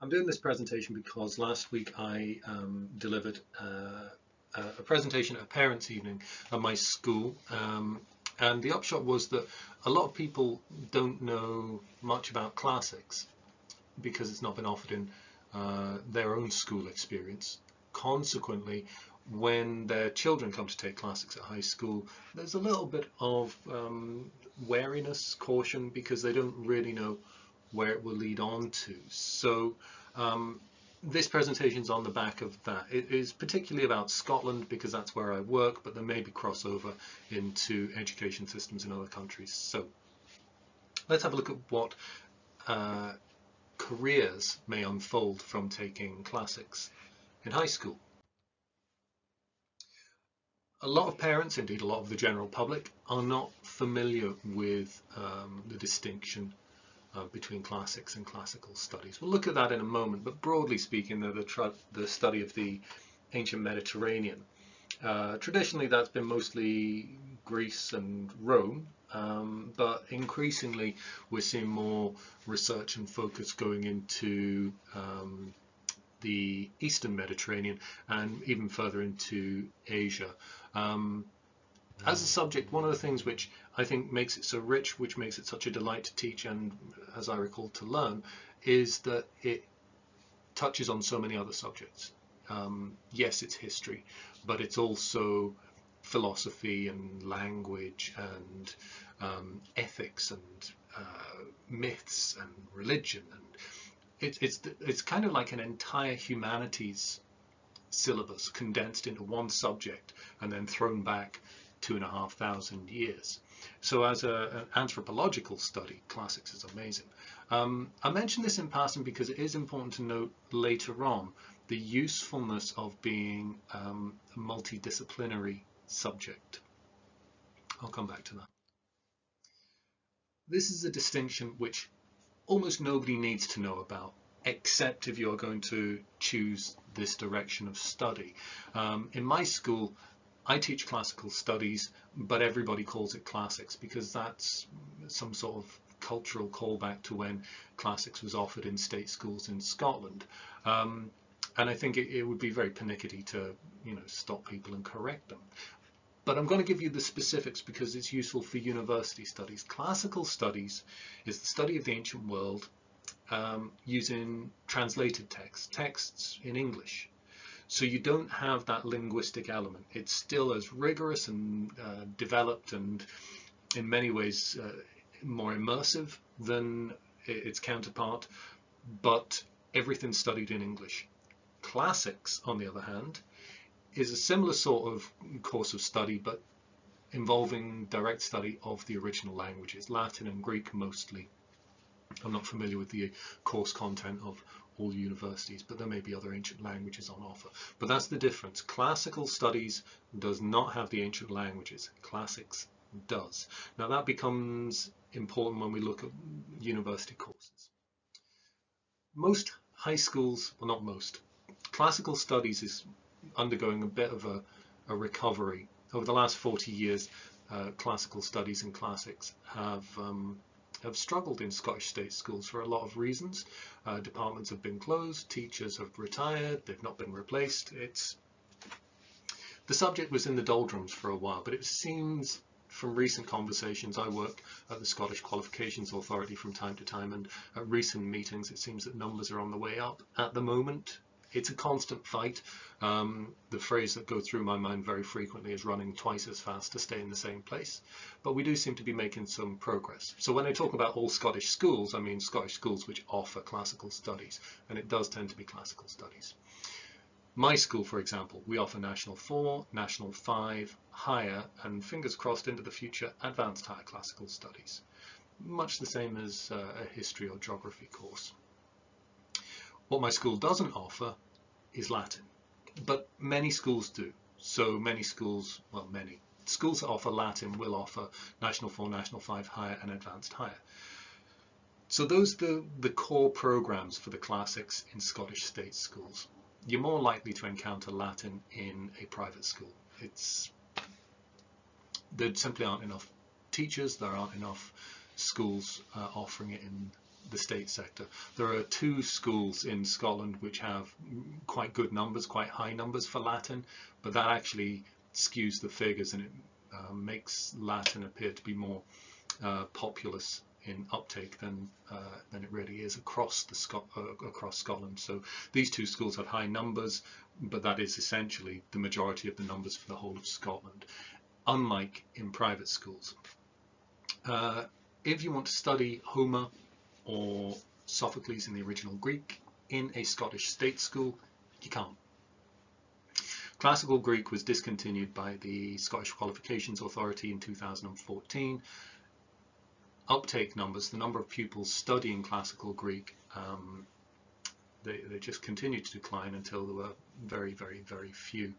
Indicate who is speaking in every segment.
Speaker 1: I'm doing this presentation because last week I delivered a presentation at a parents' evening at my school, and the upshot was that a lot of people don't know much about classics because it's not been offered in their own school experience. Consequently, when their children come to take classics at high school, there's a little bit of wariness, caution, because they don't really know where it will lead on to. So this presentation is on the back of that. It is particularly about Scotland because that's where I work, but there may be crossover into education systems in other countries. So let's have a look at what careers may unfold from taking classics in high school. A lot of parents, indeed a lot of the general public, are not familiar with the distinction between classics and classical studies. We'll look at that in a moment, but broadly speaking, the study of the ancient Mediterranean. Traditionally, that's been mostly Greece and Rome, but increasingly we're seeing more research and focus going into the Eastern Mediterranean and even further into Asia. As a subject, one of the things which I think makes it so rich, which makes it such a delight to teach and, as I recall, to learn, is that it touches on so many other subjects. Yes, it's history, but it's also philosophy and language and ethics and myths and religion, and it's kind of like an entire humanities syllabus condensed into one subject and then thrown back 2,500 years. So as an anthropological study, classics is amazing. I mention this in passing because it is important to note later on the usefulness of being a multidisciplinary subject. I'll come back to that. This is a distinction which almost nobody needs to know about, except if you're going to choose this direction of study. In my school, I teach classical studies, but everybody calls it classics because that's some sort of cultural callback to when classics was offered in state schools in Scotland. And I think it would be very pernickety to, stop people and correct them. But I'm going to give you the specifics because it's useful for university studies. Classical studies is the study of the ancient world using translated texts in English. So you don't have that linguistic element. It's still as rigorous and developed and in many ways more immersive than its counterpart, but everything's studied in English. Classics, on the other hand, is a similar sort of course of study, but involving direct study of the original languages, Latin and Greek mostly. I'm not familiar with the course content of all universities, but there may be other ancient languages on offer. But that's the difference. Classical studies does not have the ancient languages. Classics does. Now that becomes important when we look at university courses. Most high schools, well not most, classical studies is undergoing a bit of a recovery. Over the last 40 years, classical studies and classics have struggled in Scottish state schools for a lot of reasons. Departments have been closed, teachers have retired, they've not been replaced. The subject was in the doldrums for a while, but it seems from recent conversations, I work at the Scottish Qualifications Authority from time to time, and at recent meetings it seems that numbers are on the way up. At the moment, it's a constant fight. The phrase that goes through my mind very frequently is running twice as fast to stay in the same place. But we do seem to be making some progress. So when I talk about all Scottish schools, I mean Scottish schools which offer classical studies, and it does tend to be classical studies. My school, for example, we offer National 4, National 5, Higher, and fingers crossed into the future, Advanced Higher Classical Studies. Much the same as a history or geography course. What my school doesn't offer is Latin, but many schools do. So many schools, well many, schools that offer Latin will offer National 4, National 5, Higher and Advanced Higher. So those are the core programs for the classics in Scottish state schools. You're more likely to encounter Latin in a private school. There simply aren't enough teachers, there aren't enough schools offering it in the state sector. There are 2 schools in Scotland which have quite good numbers, quite high numbers for Latin, but that actually skews the figures, and it makes Latin appear to be more populous in uptake than it really is across Scotland. So these 2 schools have high numbers, but that is essentially the majority of the numbers for the whole of Scotland, unlike in private schools. If you want to study Homer or Sophocles in the original Greek in a Scottish state school, you can't. Classical Greek was discontinued by the Scottish Qualifications Authority in 2014. Uptake numbers, the number of pupils studying Classical Greek, they just continued to decline until there were very, very, very few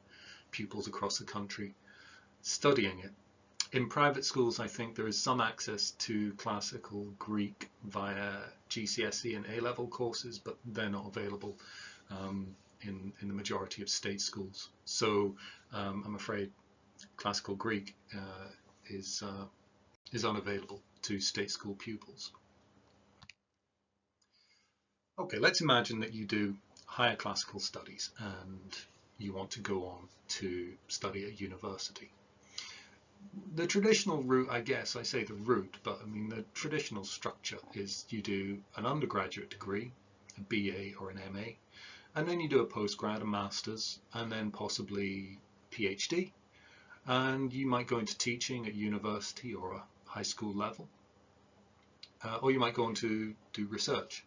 Speaker 1: pupils across the country studying it. In private schools, I think there is some access to Classical Greek via GCSE and A-level courses, but they're not available in the majority of state schools. So I'm afraid Classical Greek is unavailable to state school pupils. Okay, let's imagine that you do higher classical studies and you want to go on to study at university. The traditional route, I guess, I say the route, but I mean the traditional structure is you do an undergraduate degree, a BA or an MA, and then you do a postgrad, a master's, and then possibly PhD, and you might go into teaching at university or a high school level, or you might go on to do research.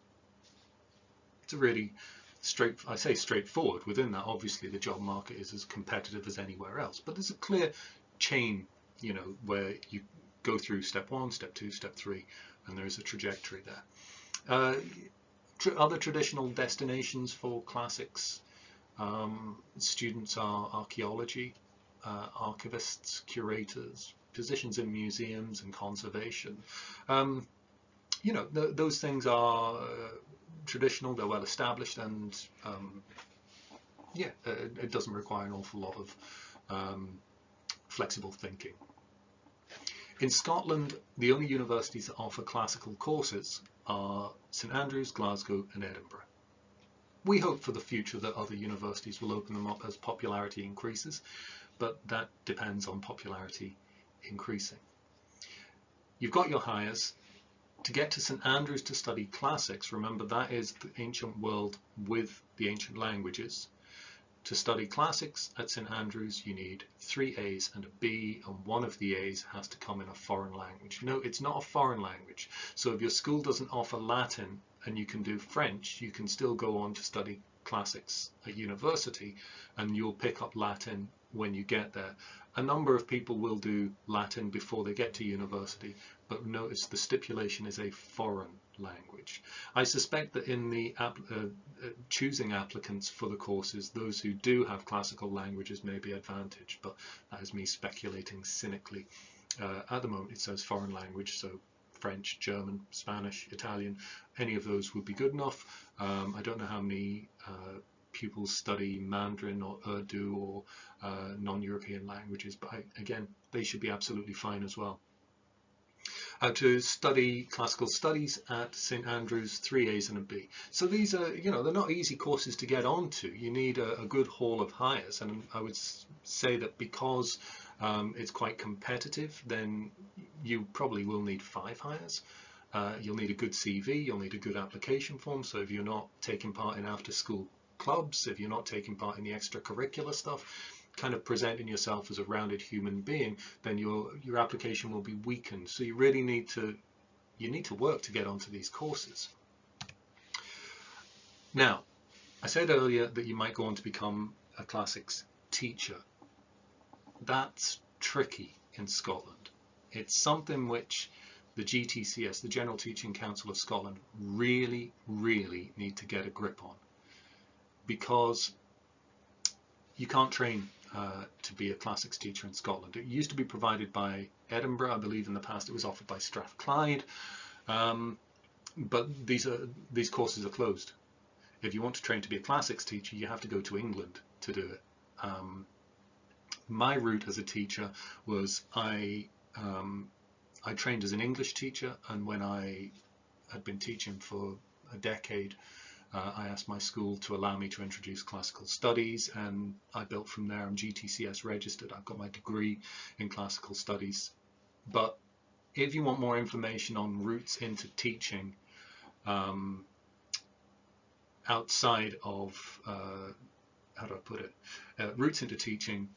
Speaker 1: It's a really straightforward. Within that, obviously the job market is as competitive as anywhere else, but there's a clear chain, you know, where you go through step 1, step 2, step 3, and there's a trajectory there. Other traditional destinations for classics students are archaeology, archivists, curators, positions in museums and conservation. You know, those things are traditional, they're well established, and yeah, it doesn't require an awful lot of flexible thinking. In Scotland, the only universities that offer classical courses are St Andrews, Glasgow and Edinburgh. We hope for the future that other universities will open them up as popularity increases, but that depends on popularity increasing. You've got your Highers. To get to St Andrews to study classics, remember that is the ancient world with the ancient languages. To study classics at St Andrews, you need 3 A's and a B, and one of the A's has to come in a foreign language. No, it's not a foreign language. So if your school doesn't offer Latin and you can do French, you can still go on to study classics at university, and you'll pick up Latin when you get there. A number of people will do Latin before they get to university, but notice the stipulation is a foreign language. I suspect that in the choosing applicants for the courses, those who do have classical languages may be advantaged, but that is me speculating cynically. At the moment it says foreign language, so French, German, Spanish, Italian, any of those would be good enough. I don't know how many pupils study Mandarin or Urdu or non-European languages, but again, they should be absolutely fine as well. To study classical studies at St Andrews, 3 A's and a B. So these are, you know, they're not easy courses to get onto. You need a good haul of Highers, and I would say that because it's quite competitive, then you probably will need 5 Highers. You'll need a good CV, you'll need a good application form, so if you're not taking part in after-school clubs, if you're not taking part in the extracurricular stuff, kind of presenting yourself as a rounded human being, then your application will be weakened. So you really need to work to get onto these courses. Now, I said earlier that you might go on to become a classics teacher. That's tricky in Scotland. It's something which the GTCS, the General Teaching Council of Scotland, really, really need to get a grip on, because you can't train to be a classics teacher in Scotland. It used to be provided by Edinburgh. I believe in the past it was offered by Strathclyde, but these courses are closed. If you want to train to be a classics teacher, you have to go to England to do it. My route as a teacher was I trained as an English teacher, and when I had been teaching for a decade, I asked my school to allow me to introduce classical studies, and I built from there. I'm GTCS registered. I've got my degree in classical studies. But if you want more information on routes into teaching outside of, how do I put it, routes into teaching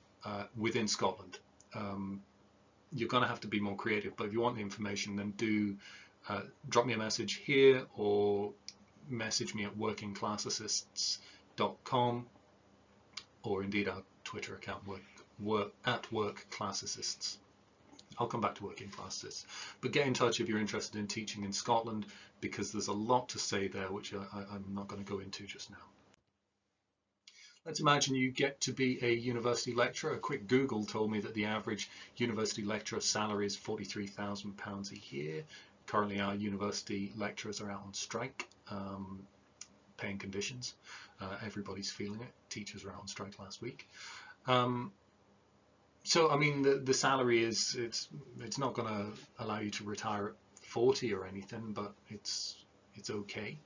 Speaker 1: within Scotland, you're going to have to be more creative. But if you want the information, then do drop me a message here or message me at workingclassassists.com, or indeed our Twitter account, @workclassAssists. I'll come back to working classicists. But get in touch if you're interested in teaching in Scotland, because there's a lot to say there, which I'm not going to go into just now. Let's imagine you get to be a university lecturer. A quick Google told me that the average university lecturer salary is £43,000 a year. Currently our university lecturers are out on strike, paying conditions. Everybody's feeling it. Teachers were out on strike last week. So I mean, the salary is, it's not going to allow you to retire at 40 or anything, but it's okay.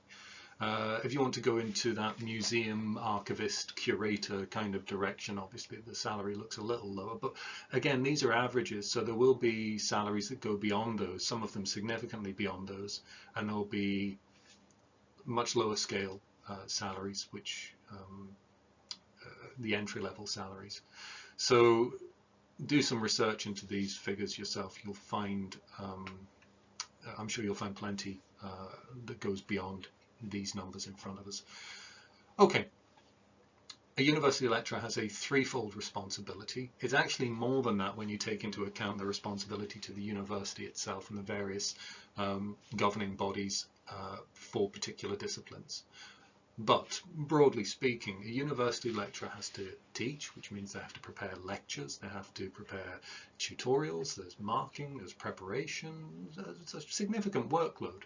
Speaker 1: If you want to go into that museum, archivist, curator kind of direction, obviously the salary looks a little lower. But again, these are averages, so there will be salaries that go beyond those, some of them significantly beyond those, and there will be much lower scale salaries, which the entry-level salaries. So do some research into these figures yourself. You'll find, I'm sure you'll find plenty that goes beyond these numbers in front of us. Okay, a university lecturer has a threefold responsibility. It's actually more than that when you take into account the responsibility to the university itself and the various governing bodies for particular disciplines. But broadly speaking, a university lecturer has to teach, which means they have to prepare lectures, they have to prepare tutorials, there's marking, there's preparation, it's a significant workload.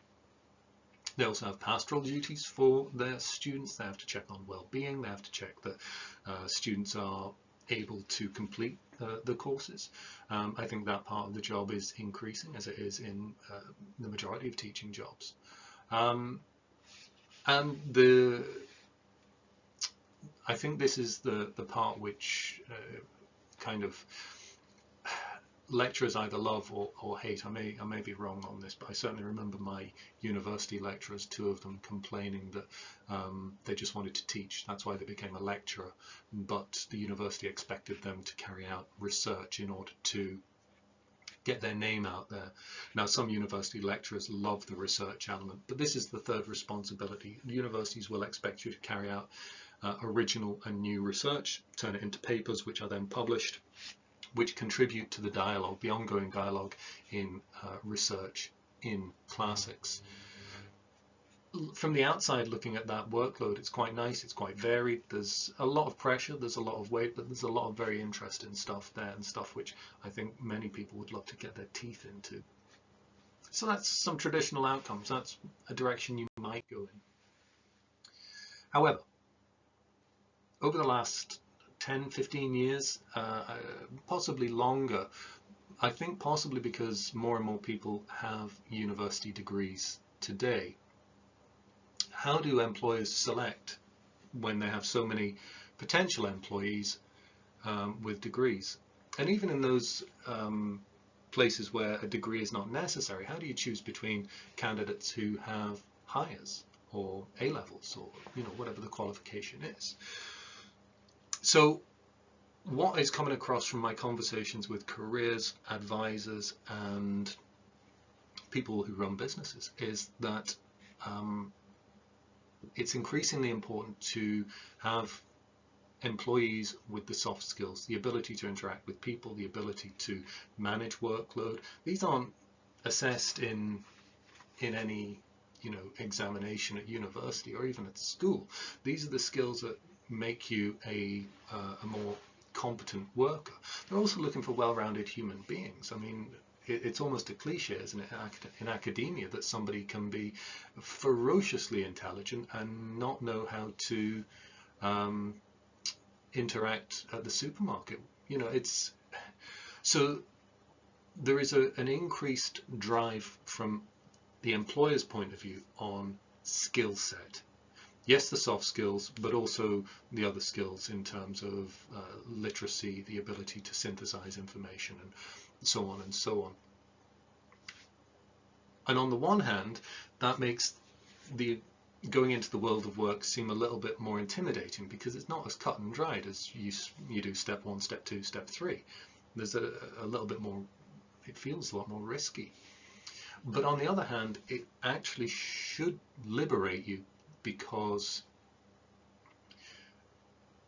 Speaker 1: They also have pastoral duties for their students. They have to check on well-being, they have to check that students are able to complete the courses. I think that part of the job is increasing, as it is in the majority of teaching jobs. And I think this is the part which kind of lecturers either love or hate. I may be wrong on this, but I certainly remember my university lecturers, two of them, complaining that they just wanted to teach. That's why they became a lecturer, but the university expected them to carry out research in order to get their name out there. Now, some university lecturers love the research element, but this is the third responsibility. The universities will expect you to carry out original and new research, turn it into papers which are then published, which contribute to the dialogue, the ongoing dialogue in research in classics. From the outside looking at that workload, it's quite nice, it's quite varied, there's a lot of pressure, there's a lot of weight, but there's a lot of very interesting stuff there, and stuff which I think many people would love to get their teeth into. So that's some traditional outcomes, that's a direction you might go in. However, over the last 10, 15 years, possibly longer, I think possibly because more and more people have university degrees today. How do employers select when they have so many potential employees with degrees? And even in those places where a degree is not necessary, how do you choose between candidates who have Highers or A-levels, or whatever the qualification is? So what is coming across from my conversations with careers advisors and people who run businesses is that it's increasingly important to have employees with the soft skills, the ability to interact with people, the ability to manage workload. These aren't assessed in any examination at university or even at school. These are the skills that make you a more competent worker. They're also looking for well-rounded human beings. I mean, it's almost a cliche, isn't it, in academia, that somebody can be ferociously intelligent and not know how to interact at the supermarket. So there is an increased drive from the employer's point of view on skill set. Yes, the soft skills, but also the other skills in terms of literacy, the ability to synthesize information, and so on and so on. And on the one hand, that makes the going into the world of work seem a little bit more intimidating, because it's not as cut and dried as you do step 1, step 2, step 3. There's a little bit more, it feels a lot more risky. But on the other hand, it actually should liberate you, because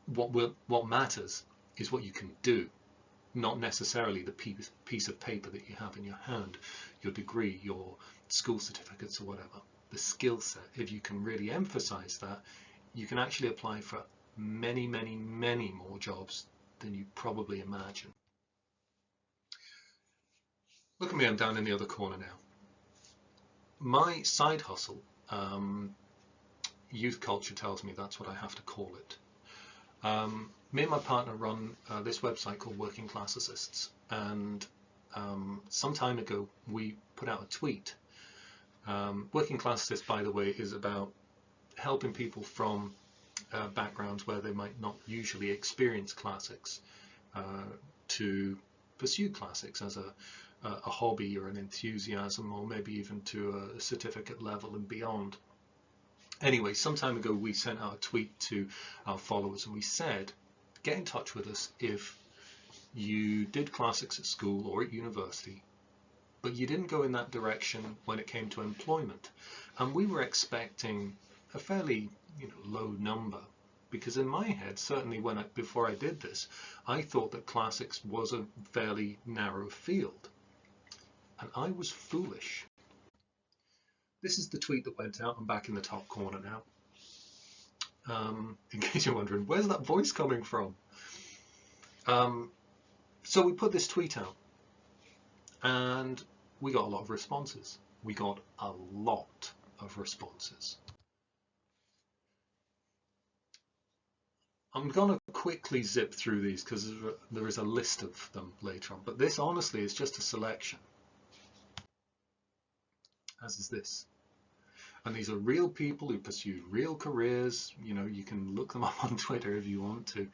Speaker 1: what matters is what you can do, not necessarily the piece of paper that you have in your hand, your degree, your school certificates or whatever. The skill set, if you can really emphasize that, you can actually apply for many, many, many more jobs than you probably imagine. Look at me, I'm down in the other corner now. My side hustle, youth culture tells me that's what I have to call it. Me and my partner run this website called Working Class Assists, and some time ago we put out a tweet. Working Class Assists, by the way, is about helping people from backgrounds where they might not usually experience classics to pursue classics as a hobby or an enthusiasm, or maybe even to a certificate level and beyond. Anyway, some time ago we sent out a tweet to our followers, and we said, get in touch with us if you did classics at school or at university, but you didn't go in that direction when it came to employment. And we were expecting a fairly low number, because in my head, certainly before I did this, I thought that classics was a fairly narrow field. And I was foolish. This is the tweet that went out. I'm back in the top corner now. In case you're wondering, where's that voice coming from? So we put this tweet out, and we got a lot of responses. We got a lot of responses. I'm going to quickly zip through these because there is a list of them later on, but this honestly is just a selection, as is this. And these are real people who pursued real careers. You can look them up on Twitter if you want to.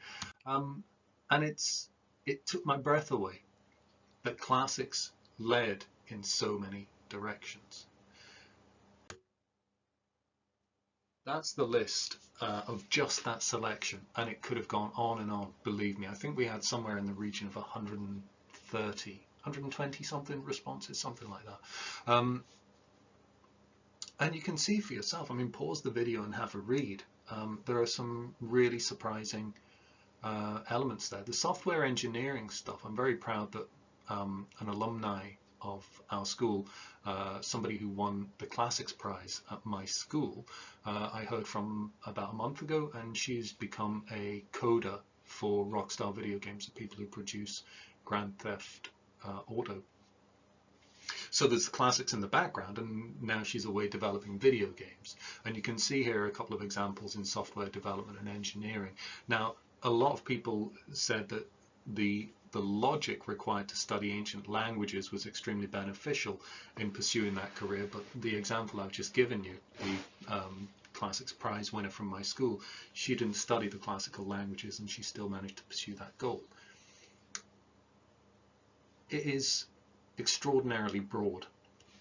Speaker 1: And it took my breath away that classics led in so many directions. That's the list of just that selection, and it could have gone on and on, believe me. I think we had somewhere in the region of 130, 120 something responses, something like that. And you can see for yourself, pause the video and have a read. There are some really surprising elements there. The software engineering stuff, I'm very proud that an alumni of our school, somebody who won the Classics Prize at my school, I heard from about a month ago, and she's become a coder for Rockstar Video Games, the people who produce Grand Theft Auto. So there's classics in the background, and now she's away developing video games. And you can see here a couple of examples in software development and engineering. Now, a lot of people said that the logic required to study ancient languages was extremely beneficial in pursuing that career, but the example I've just given you, the Classics Prize winner from my school, she didn't study the classical languages and she still managed to pursue that goal. It is extraordinarily broad,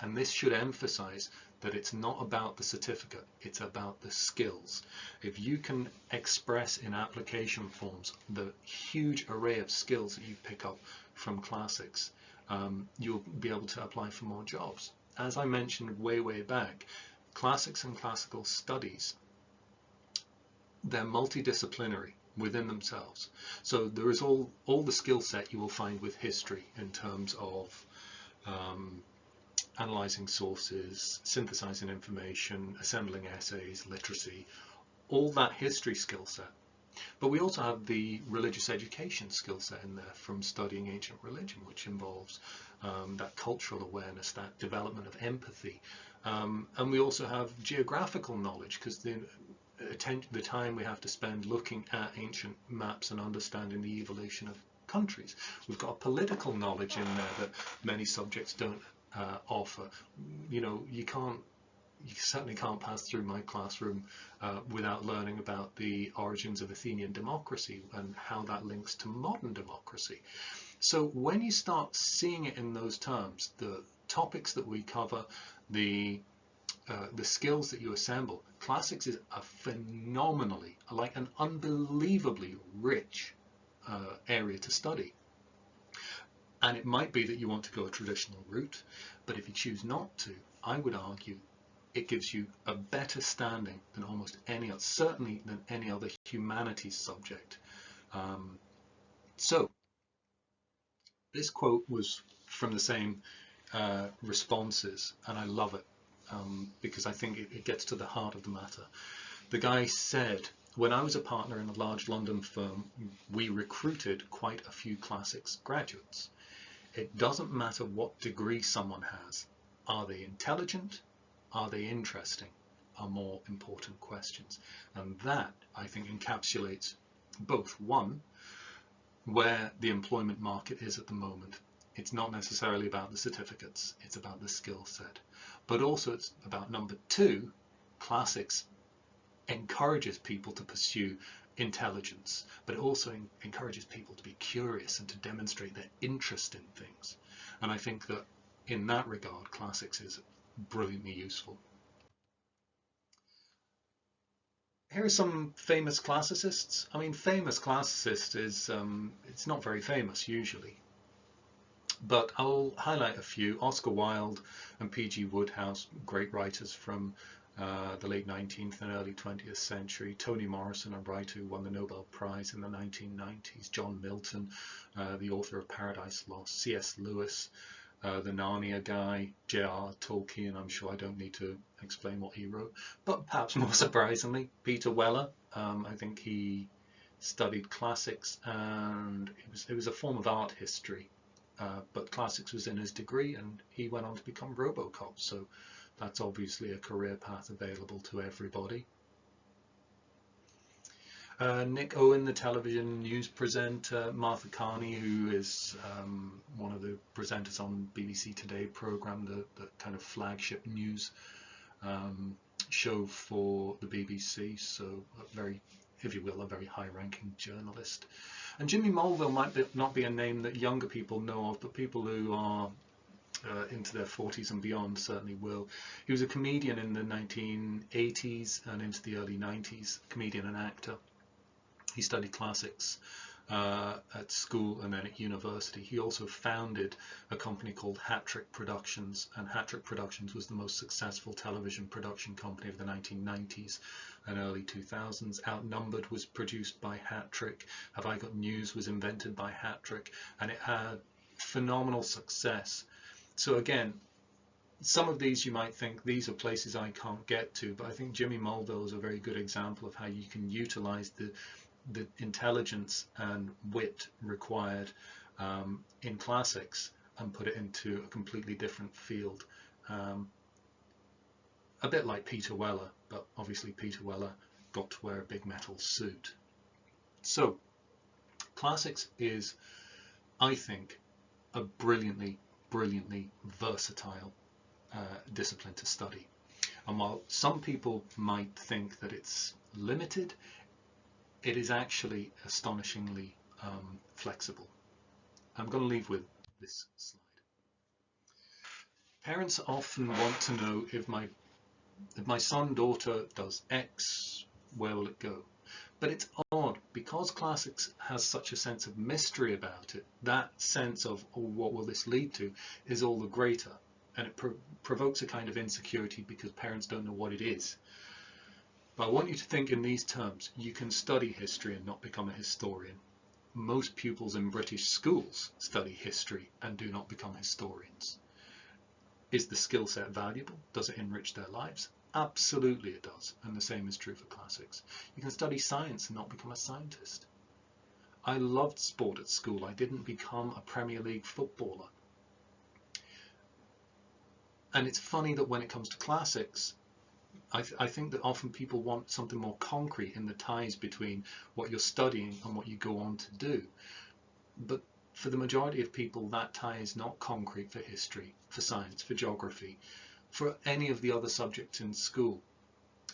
Speaker 1: and this should emphasize that it's not about the certificate, it's about the skills. If you can express in application forms the huge array of skills that you pick up from classics, you'll be able to apply for more jobs. As I mentioned way back, classics and classical studies, they're multidisciplinary within themselves. So there is all the skill set you will find with history in terms of analyzing sources, synthesizing information, assembling essays, literacy, all that history skill set. But we also have the religious education skill set in there from studying ancient religion, which involves that cultural awareness, that development of empathy. And we also have geographical knowledge, because the time we have to spend looking at ancient maps and understanding the evolution of countries. We've got a political knowledge in there that many subjects don't offer. You know, you certainly can't pass through my classroom without learning about the origins of Athenian democracy and how that links to modern democracy. So when you start seeing it in those terms, the topics that we cover, the skills that you assemble, classics is a phenomenally, like an unbelievably rich area to study. And it might be that you want to go a traditional route, but if you choose not to, I would argue it gives you a better standing than almost any other, certainly than any other humanities subject. So this quote was from the same responses, and I love it because I think it gets to the heart of the matter. The guy said, when I was a partner in a large London firm, we recruited quite a few classics graduates. It doesn't matter what degree someone has. Are they intelligent? Are they interesting? Are more important questions. And that, I think, encapsulates both, one, where the employment market is at the moment. It's not necessarily about the certificates, it's about the skill set. But also it's about number two, classics encourages people to pursue intelligence, but it also encourages people to be curious and to demonstrate their interest in things. And I think that in that regard, classics is brilliantly useful. Here are some famous classicists. I mean, famous classicist is, it's not very famous usually, but I'll highlight a few. Oscar Wilde and P.G. Wodehouse, great writers from the late 19th and early 20th century. Toni Morrison, a writer who won the Nobel Prize in the 1990s. John Milton, the author of Paradise Lost. C.S. Lewis, the Narnia guy. J.R. Tolkien, I'm sure I don't need to explain what he wrote. But perhaps more surprisingly, Peter Weller. I think he studied classics, and it was a form of art history. But classics was in his degree, and he went on to become Robocop. So that's obviously a career path available to everybody. Nick Owen, the television news presenter. Martha Carney, who is one of the presenters on BBC Today programme, the kind of flagship news show for the BBC. So a very, if you will, a very high-ranking journalist. And Jimmy Mulville might not be a name that younger people know of, but people who are into their 40s and beyond certainly will. He was a comedian in the 1980s and into the early 90s, comedian and actor. He studied classics at school and then at university. He also founded a company called Hat Trick Productions, and Hat Trick Productions was the most successful television production company of the 1990s and early 2000s. Outnumbered was produced by Hat Trick. Have I Got News was invented by Hat Trick, and it had phenomenal success. So again, some of these you might think these are places I can't get to, but I think Jimmy Mulville is a very good example of how you can utilize the intelligence and wit required in classics and put it into a completely different field. A bit like Peter Weller, but obviously Peter Weller got to wear a big metal suit. So classics is, I think, a brilliantly versatile discipline to study. And while some people might think that it's limited, it is actually astonishingly flexible. I'm going to leave with this slide. Parents often want to know if my son, daughter does X, where will it go? But it's odd, because classics has such a sense of mystery about it, that sense of, oh, what will this lead to, is all the greater. And it provokes a kind of insecurity because parents don't know what it is. But I want you to think in these terms. You can study history and not become a historian. Most pupils in British schools study history and do not become historians. Is the skill set valuable? Does it enrich their lives? Absolutely it does, and the same is true for classics. You can study science and not become a scientist. I loved sport at school. I didn't become a Premier League footballer. And it's funny that when it comes to classics, I think that often people want something more concrete in the ties between what you're studying and what you go on to do. But for the majority of people, that tie is not concrete for history, for science, for geography, for any of the other subjects in school.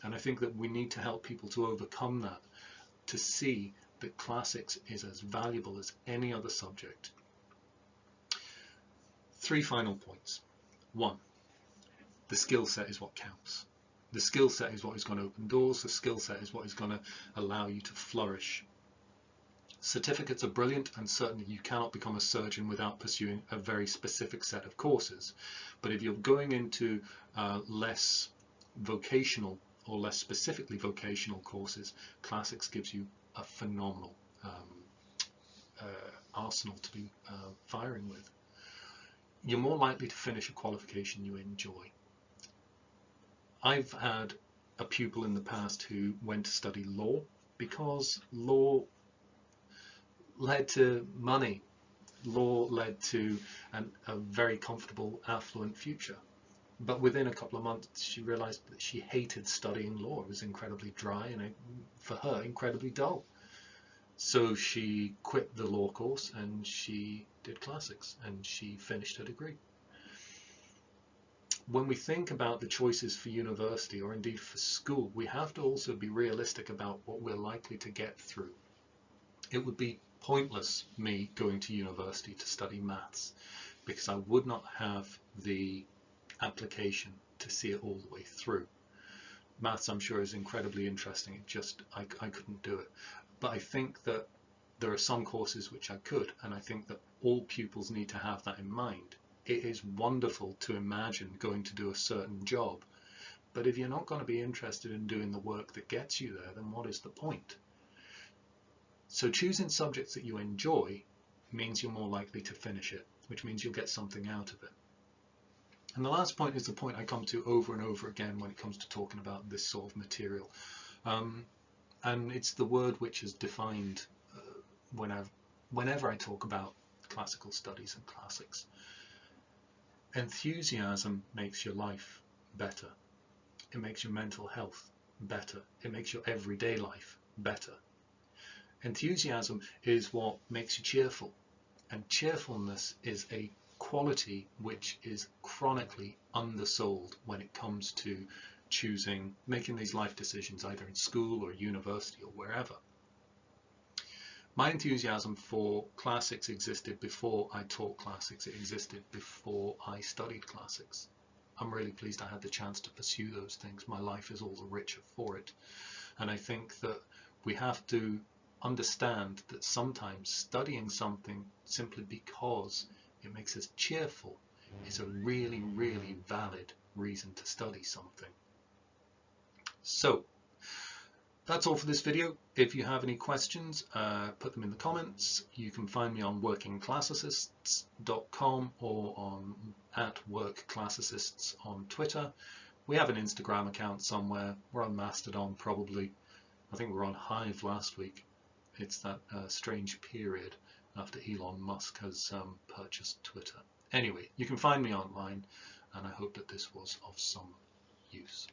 Speaker 1: And I think that we need to help people to overcome that, to see that classics is as valuable as any other subject. 3 final points. 1, the skill set is what counts. The skill set is what is going to open doors. The skill set is what is going to allow you to flourish. Certificates are brilliant, and certainly you cannot become a surgeon without pursuing a very specific set of courses. But if you're going into less vocational or less specifically vocational courses, classics gives you a phenomenal arsenal to be firing with. You're more likely to finish a qualification you enjoy. I've had a pupil in the past who went to study law because law led to money. Law led to a very comfortable, affluent future. But within a couple of months, she realized that she hated studying law. It was incredibly dry and, for her, incredibly dull. So she quit the law course and she did classics and she finished her degree. When we think about the choices for university or indeed for school, we have to also be realistic about what we're likely to get through. It would be pointless me going to university to study maths because I would not have the application to see it all the way through. Maths, I'm sure, is incredibly interesting. It just, I couldn't do it. But I think that there are some courses which I could, and I think that all pupils need to have that in mind. It is wonderful to imagine going to do a certain job, but if you're not going to be interested in doing the work that gets you there, then what is the point? So choosing subjects that you enjoy means you're more likely to finish it, which means you'll get something out of it. And the last point is the point I come to over and over again when it comes to talking about this sort of material. And it's the word which is defined whenever I talk about classical studies and classics. Enthusiasm makes your life better. It makes your mental health better. It makes your everyday life better. Enthusiasm is what makes you cheerful, and cheerfulness is a quality which is chronically undersold when it comes to making these life decisions either in school or university or wherever. My enthusiasm for classics existed before I taught classics. It existed before I studied classics. I'm really pleased I had the chance to pursue those things. My life is all the richer for it. And I think that we have to understand that sometimes studying something simply because it makes us cheerful is a really, really valid reason to study something. So that's all for this video. If you have any questions, put them in the comments. You can find me on workingclassicists.com or at workclassicists on Twitter. We have an Instagram account somewhere. We're on Mastodon probably. I think we were on Hive last week. It's that strange period after Elon Musk has purchased Twitter. Anyway, you can find me online, and I hope that this was of some use.